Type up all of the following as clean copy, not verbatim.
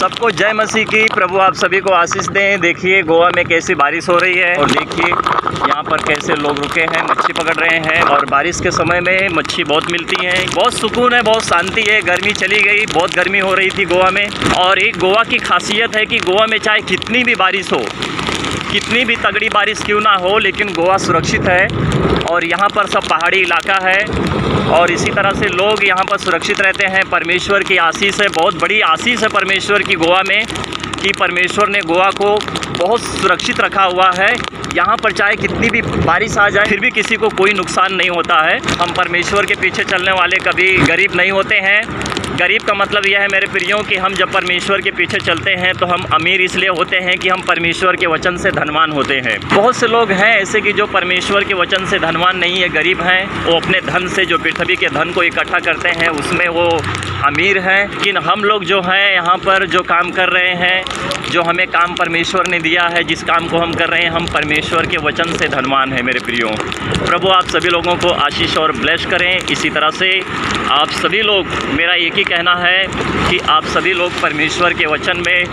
सबको जय मसीह की। प्रभु आप सभी को आशीष दें। देखिए गोवा में कैसी बारिश हो रही है और देखिए यहाँ पर कैसे लोग रुके हैं, मच्छी पकड़ रहे हैं। और बारिश के समय में मच्छी बहुत मिलती है, बहुत सुकून है, बहुत शांति है। गर्मी चली गई, बहुत गर्मी हो रही थी गोवा में। और एक गोवा की खासियत है कि गोवा में चाहे कितनी भी बारिश हो, कितनी भी तगड़ी बारिश क्यों ना हो, लेकिन गोवा सुरक्षित है। और यहाँ पर सब पहाड़ी इलाका है और इसी तरह से लोग यहाँ पर सुरक्षित रहते हैं। परमेश्वर की आशीष है, बहुत बड़ी आशीष है परमेश्वर की गोवा में, कि परमेश्वर ने गोवा को बहुत सुरक्षित रखा हुआ है। यहाँ पर चाहे कितनी भी बारिश आ जाए फिर भी किसी को कोई नुकसान नहीं होता है। हम परमेश्वर के पीछे चलने वाले कभी गरीब नहीं होते हैं। गरीब का मतलब यह है मेरे प्रियों कि हम जब परमेश्वर के पीछे चलते हैं तो हम अमीर इसलिए होते हैं कि हम परमेश्वर के वचन से धनवान होते हैं। बहुत से लोग हैं ऐसे कि जो परमेश्वर के वचन से धनवान नहीं है, गरीब हैं। वो अपने धन से, जो पृथ्वी के धन को इकट्ठा करते हैं, उसमें वो अमीर हैं। लेकिन हम लोग जो हैं यहाँ पर जो काम कर रहे हैं, जो हमें काम परमेश्वर ने दिया है, जिस काम को हम कर रहे हैं, हम परमेश्वर के वचन से धनवान हैं मेरे प्रियों। प्रभु आप सभी लोगों को आशीष और ब्लेस करें। इसी तरह से आप सभी लोग, मेरा एक ही कहना है कि आप सभी लोग परमेश्वर के वचन में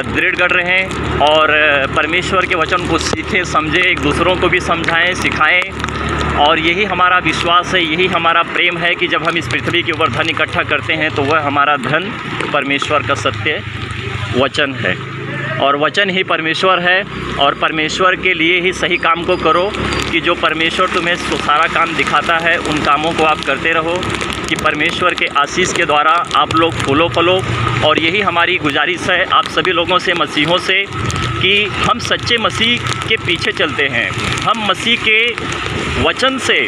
दृढ़ रहें और परमेश्वर के वचन को सीखें, समझें, एक दूसरों को भी समझाएं, सिखाएं। और यही हमारा विश्वास है, यही हमारा प्रेम है कि जब हम इस पृथ्वी के ऊपर धन इकट्ठा करते हैं तो वह हमारा धन परमेश्वर का सत्य वचन है और वचन ही परमेश्वर है। और परमेश्वर के लिए ही सही काम को करो कि जो परमेश्वर तुम्हें सारा काम दिखाता है उन कामों को आप करते रहो, कि परमेश्वर के आशीष के द्वारा आप लोग फूलो फलो। और यही हमारी गुजारिश है आप सभी लोगों से, मसीहों से, कि हम सच्चे मसीह के पीछे चलते हैं, हम मसीह के वचन से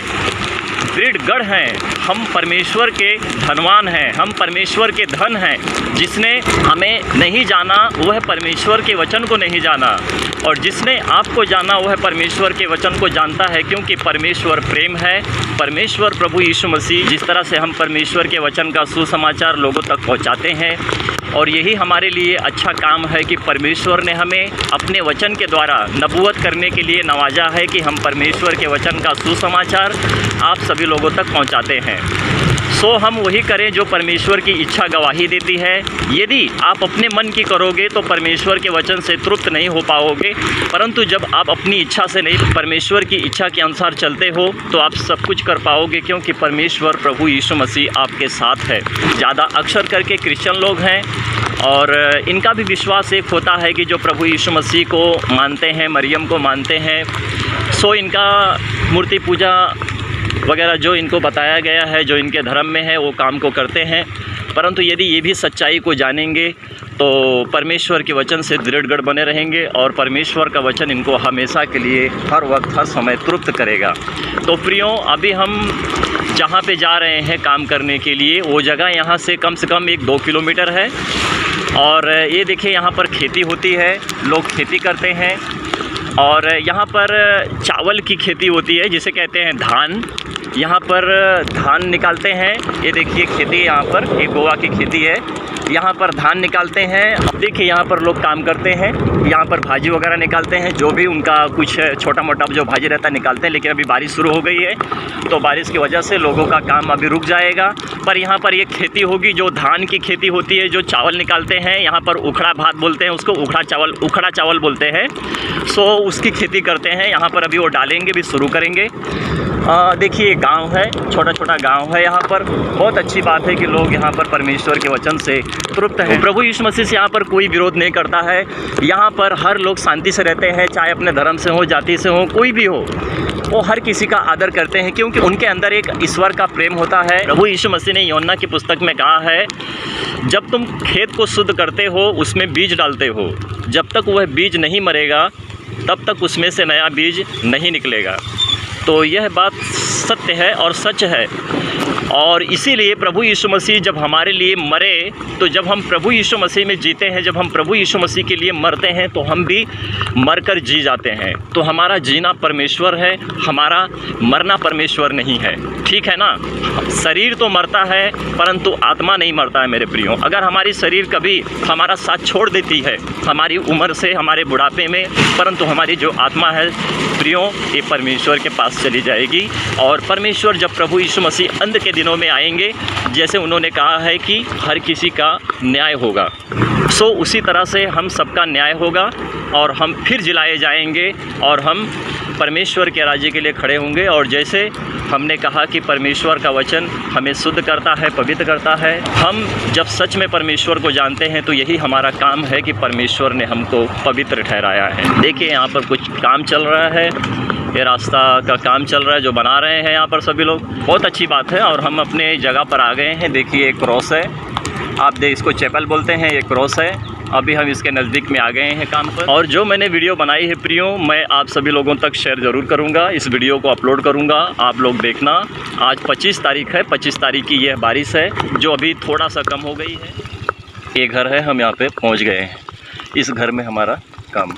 दृढ़ हैं, हम परमेश्वर के धनवान हैं, हम परमेश्वर के धन हैं। जिसने हमें नहीं जाना वह परमेश्वर के वचन को नहीं जाना, और जिसने आपको जाना वह परमेश्वर के वचन को जानता है, क्योंकि परमेश्वर प्रेम है। परमेश्वर प्रभु यीशु मसीह, जिस तरह से हम परमेश्वर के वचन का सुसमाचार लोगों तक पहुंचाते हैं, और यही हमारे लिए अच्छा काम है कि परमेश्वर ने हमें अपने वचन के द्वारा नबूवत करने के लिए नवाजा है कि हम परमेश्वर के वचन का सुसमाचार आप सभी लोगों तक पहुंचाते हैं। सो हम वही करें जो परमेश्वर की इच्छा गवाही देती है। यदि आप अपने मन की करोगे तो परमेश्वर के वचन से तृप्त नहीं हो पाओगे, परंतु जब आप अपनी इच्छा से नहीं, परमेश्वर की इच्छा के अनुसार चलते हो तो आप सब कुछ कर पाओगे, क्योंकि परमेश्वर प्रभु यीशु मसीह आपके साथ है। ज़्यादा अक्सर करके क्रिश्चियन लोग हैं और इनका भी विश्वास एक होता है कि जो प्रभु यीशु मसीह को मानते हैं, मरियम को मानते हैं, सो इनका मूर्ति पूजा वगैरह जो इनको बताया गया है, जो इनके धर्म में है, वो काम को करते हैं। परंतु यदि ये भी सच्चाई को जानेंगे तो परमेश्वर के वचन से दृढ़ बने रहेंगे और परमेश्वर का वचन इनको हमेशा के लिए, हर वक्त, हर समय तृप्त करेगा। तो प्रियों, अभी हम जहाँ पे जा रहे हैं काम करने के लिए, वो जगह यहाँ से कम 1-2 किलोमीटर है। और ये देखिए यहाँ पर खेती होती है, लोग खेती करते हैं। और यहाँ पर चावल की खेती होती है, जिसे कहते हैं धान। यहाँ पर धान निकालते हैं। ये देखिए खेती, यहाँ पर एक गोवा की खेती है, यहाँ पर धान निकालते हैं। देखिए यहाँ पर लोग काम करते हैं, यहाँ पर भाजी वगैरह निकालते हैं, जो भी उनका कुछ छोटा मोटा जो भाजी रहता है निकालते हैं। लेकिन अभी बारिश शुरू हो गई है तो बारिश की वजह से लोगों का काम अभी रुक जाएगा। पर यहाँ पर एक खेती होगी जो धान की खेती होती है, जो चावल निकालते हैं। यहाँ पर उखड़ा भात बोलते हैं उसको, उखड़ा चावल बोलते हैं। सो उसकी खेती करते हैं यहाँ पर। अभी वो डालेंगे, भी शुरू करेंगे। देखिए गांव है, छोटा छोटा गांव है यहाँ पर। बहुत अच्छी बात है कि लोग यहाँ पर परमेश्वर के वचन से तृप्त हैं। प्रभु यीशु मसीह से यहाँ पर कोई विरोध नहीं करता है। यहाँ पर हर लोग शांति से रहते हैं, चाहे अपने धर्म से हो, जाति से हो, कोई भी हो, वो हर किसी का आदर करते हैं, क्योंकि उनके अंदर एक ईश्वर का प्रेम होता है। प्रभु यीशु मसीह ने यूहन्ना की पुस्तक में कहा है, जब तुम खेत को शुद्ध करते हो, उसमें बीज डालते हो, जब तक वह बीज नहीं मरेगा तब तक उसमें से नया बीज नहीं निकलेगा। तो यह बात सत्य है और सच है। और इसीलिए प्रभु यीशु मसीह जब हमारे लिए मरे, तो जब हम प्रभु यीशु मसीह में जीते हैं, जब हम प्रभु यीशु मसीह के लिए मरते हैं, तो हम भी मरकर जी जाते हैं। तो हमारा जीना परमेश्वर है, हमारा मरना परमेश्वर नहीं है। ठीक है ना? शरीर तो मरता है परंतु आत्मा नहीं मरता है मेरे प्रियो। अगर हमारी शरीर कभी हमारा साथ छोड़ देती है हमारी उम्र से, हमारे बुढ़ापे में, परंतु हमारी जो आत्मा है प्रियो, ये परमेश्वर के पास चली जाएगी। और परमेश्वर जब प्रभु यीशु मसीह अंत के दिनों में आएंगे, जैसे उन्होंने कहा है कि हर किसी का न्याय होगा। सो उसी तरह से हम सबका न्याय होगा और हम फिर जिलाए जाएंगे और हम परमेश्वर के राज्य के लिए खड़े होंगे। और जैसे हमने कहा कि परमेश्वर का वचन हमें शुद्ध करता है, पवित्र करता है। हम जब सच में परमेश्वर को जानते हैं तो यही हमारा काम है कि परमेश्वर ने हमको पवित्र ठहराया है। देखिए यहाँ पर कुछ काम चल रहा है, ये रास्ता का काम चल रहा है जो बना रहे हैं यहाँ पर सभी लोग। बहुत अच्छी बात है। और हम अपने जगह पर आ गए हैं। देखिए एक क्रॉस है, आप इसको चैपल बोलते हैं, ये क्रॉस है। अभी हम इसके नज़दीक में आ गए हैं काम पर। और जो मैंने वीडियो बनाई है प्रियो, मैं आप सभी लोगों तक शेयर ज़रूर करूंगा। इस वीडियो को अपलोड करूंगा, आप लोग देखना। आज 25 तारीख है, 25 तारीख की यह बारिश है जो अभी थोड़ा सा कम हो गई है। ये घर है, हम यहाँ पे पहुँच गए हैं। इस घर में हमारा काम